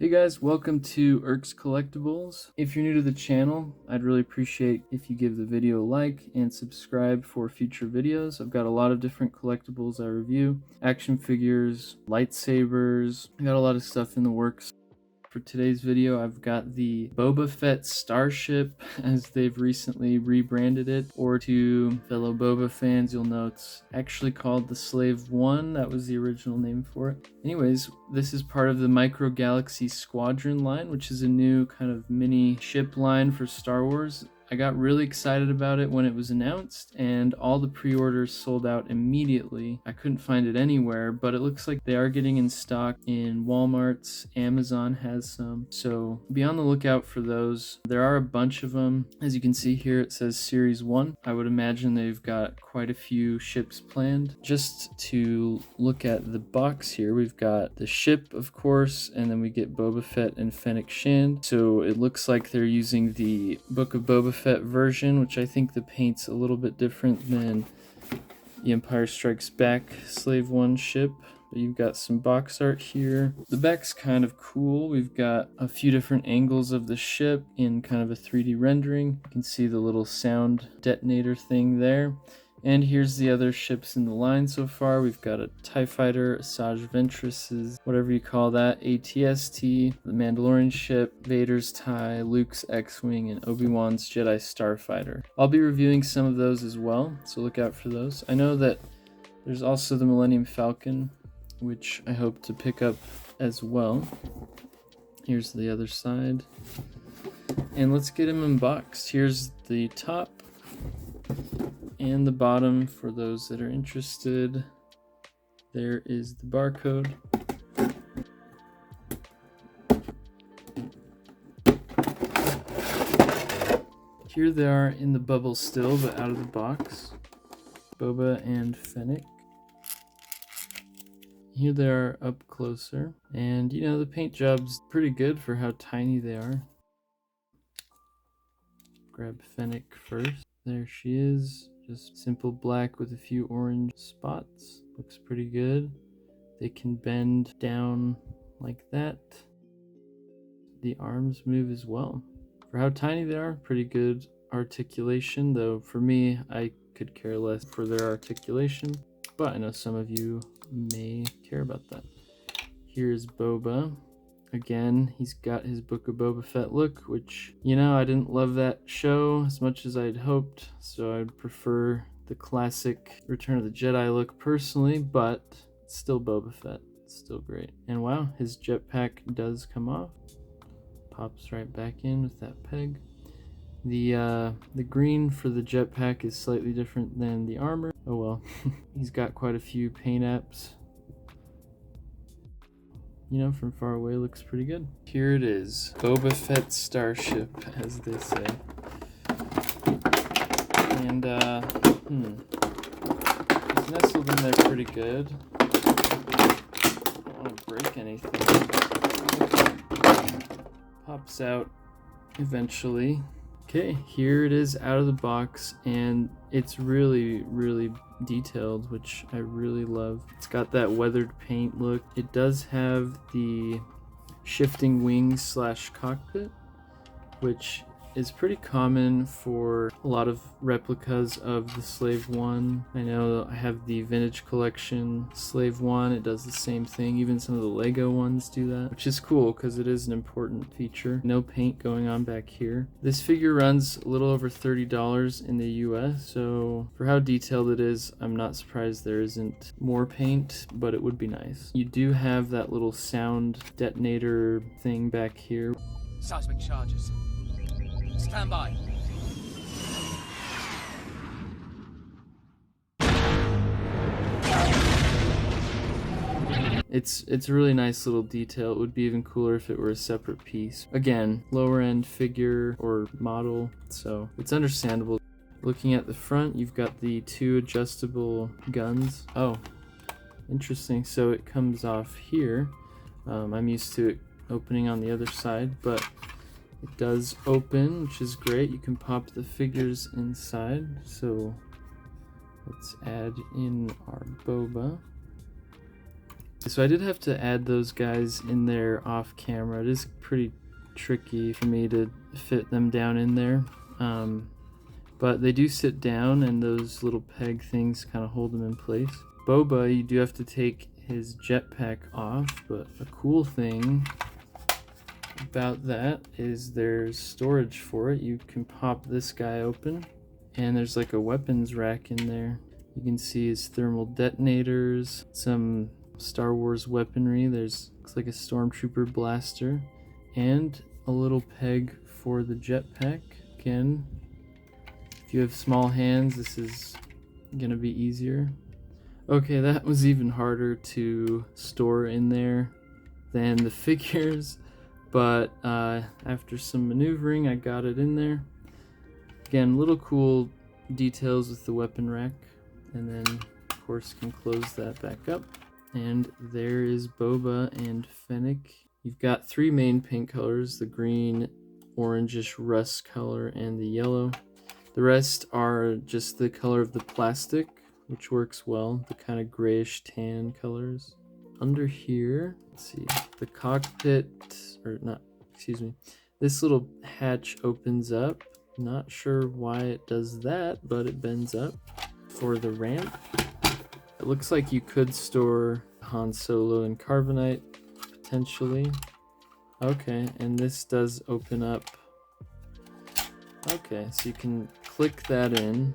Hey guys, welcome to Erk's Collectibles. If you're new to the channel, I'd really appreciate if you give the video a like and subscribe for future videos. I've got a lot of different collectibles I review, action figures, lightsabers. I got a lot of stuff in the works. For today's video, I've got the Boba Fett Starship, as they've recently rebranded it, or to fellow Boba fans, you'll know it's actually called the Slave One. That was the original name for it. Anyways, this is part of the Micro Galaxy Squadron line, which is a new kind of mini ship line for Star Wars. I got really excited about it when it was announced, and all the pre-orders sold out immediately. I couldn't find it anywhere, but it looks like they are getting in stock in Walmart's. Amazon has some, so be on the lookout for those. There are a bunch of them. As you can see here, it says Series 1. I would imagine they've got quite a few ships planned. Just to look at the box here, we've got the ship, of course, and then we get Boba Fett and Fennec. So it looks like they're using the Book of Boba Fett version, which I think the paint's a little bit different than the Empire Strikes Back Slave One ship. But you've got some box art here. The back's kind of cool. We've got a few different angles of the ship in kind of a 3D rendering. You can see the little sound detonator thing there. And here's the other ships in the line so far. We've got a TIE Fighter, Asajj Ventress's, whatever you call that, ATST, the Mandalorian ship, Vader's TIE, Luke's X-Wing, and Obi-Wan's Jedi Starfighter. I'll be reviewing some of those as well, so look out for those. I know that there's also the Millennium Falcon, which I hope to pick up as well. Here's the other side. And let's get him unboxed. Here's the top and the bottom for those that are interested. There is the barcode. Here they are in the bubble still, but out of the box. Boba and Fennec. Here they are up closer. And you know, the paint job's pretty good for how tiny they are. Grab Fennec first. There she is. Just simple black with a few orange spots. Looks pretty good. They can bend down like that. The arms move as well. For how tiny they are, pretty good articulation, though for me, I could care less for their articulation, but I know some of you may care about that. Here's Boba. Again, he's got his Book of Boba Fett look, which, you know, I didn't love that show as much as I'd hoped, so I'd prefer the classic Return of the Jedi look personally, but it's still Boba Fett. It's still great. And wow, his jetpack does come off. Pops right back in with that peg. The green for the jetpack is slightly different than the armor. Oh well. He's got quite a few paint apps. You know, from far away looks pretty good. Here it is, Boba Fett Starship, as they say. And he's nestled in there pretty good. Don't want to break anything. Pops out eventually. Okay, here it is out of the box, and it's really, really detailed, which I really love. It's got that weathered paint look. It does have the shifting wings slash cockpit, which is pretty common for a lot of replicas of the Slave One. I know I have the vintage collection Slave One. It does the same thing. Even some of the Lego ones do that, which is cool because it is an important feature. No paint going on back here. This figure runs a little over $30 in the US, so for how detailed it is, I'm not surprised there isn't more paint, but it would be nice. You do have that little sound detonator thing back here. Seismic charges. Stand by. It's a really nice little detail. It would be even cooler if it were a separate piece. Again, lower end figure or model, so it's understandable. Looking at the front, you've got the two adjustable guns. Oh, interesting. So it comes off here. I'm used to it opening on the other side, but it does open, which is great. You can pop the figures inside. So let's add in our Boba. So I did have to add those guys in there off camera. It is pretty tricky for me to fit them down in there. But they do sit down, and those little peg things kind of hold them in place. Boba, you do have to take his jetpack off, but a cool thing about that is there's storage for it. You can pop this guy open, and there's like a weapons rack in there. You can see his thermal detonators, some Star Wars weaponry. There's looks like a stormtrooper blaster, and a little peg for the jetpack. Again, if you have small hands, this is gonna be easier. Okay, that was even harder to store in there than the figures, but after some maneuvering, I got it in there. Again, little cool details with the weapon rack, and then of course can close that back up. And there is Boba and Fennec. You've got three main paint colors: the green, orangish rust color, and the yellow. The rest are just the color of the plastic, which works well, the kind of grayish tan colors. Under here, let's see, the cockpit, or not, excuse me, this little hatch opens up. Not sure why it does that, but it bends up. For the ramp, it looks like you could store Han Solo and carbonite, potentially. Okay, and this does open up. Okay, so you can click that in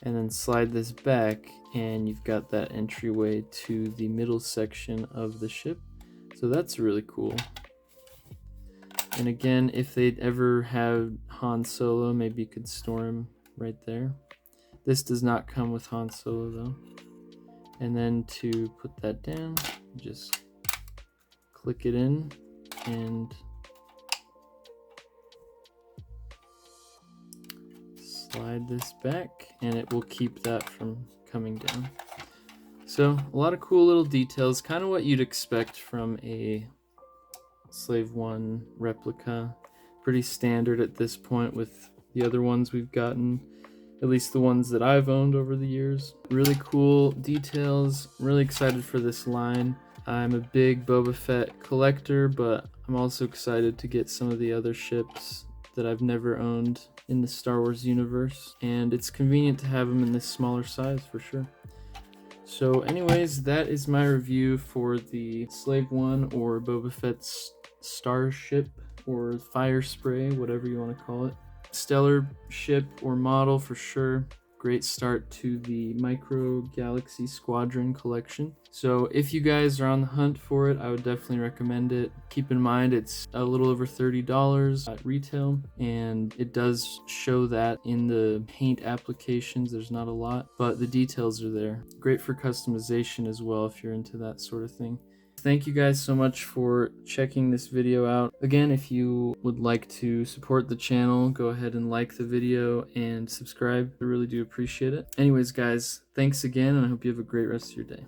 and then slide this back, and you've got that entryway to the middle section of the ship. So that's really cool. And again, if they'd ever have Han Solo, maybe you could store him right there. This does not come with Han Solo though. And then to put that down, just click it in and slide this back, and it will keep that from coming down. So a lot of cool little details, kind of what you'd expect from a Slave 1 replica. Pretty standard at this point with the other ones we've gotten, at least the ones that I've owned over the years. Really cool details. I'm really excited for this line. I'm a big Boba Fett collector, but I'm also excited to get some of the other ships that I've never owned in the Star Wars universe, and it's convenient to have them in this smaller size for sure. So anyways, that is my review for the Slave 1 or Boba Fett's Starship or Fire Spray, whatever you want to call it. Stellar ship or model for sure. Great start to the Micro Galaxy Squadron collection. So if you guys are on the hunt for it, I would definitely recommend it. Keep in mind it's a little over $30 at retail, and it does show that in the paint applications. There's not a lot, but the details are there. Great for customization as well if you're into that sort of thing. Thank you guys so much for checking this video out. Again, if you would like to support the channel, go ahead and like the video and subscribe. I really do appreciate it. Anyways, guys, thanks again, and I hope you have a great rest of your day.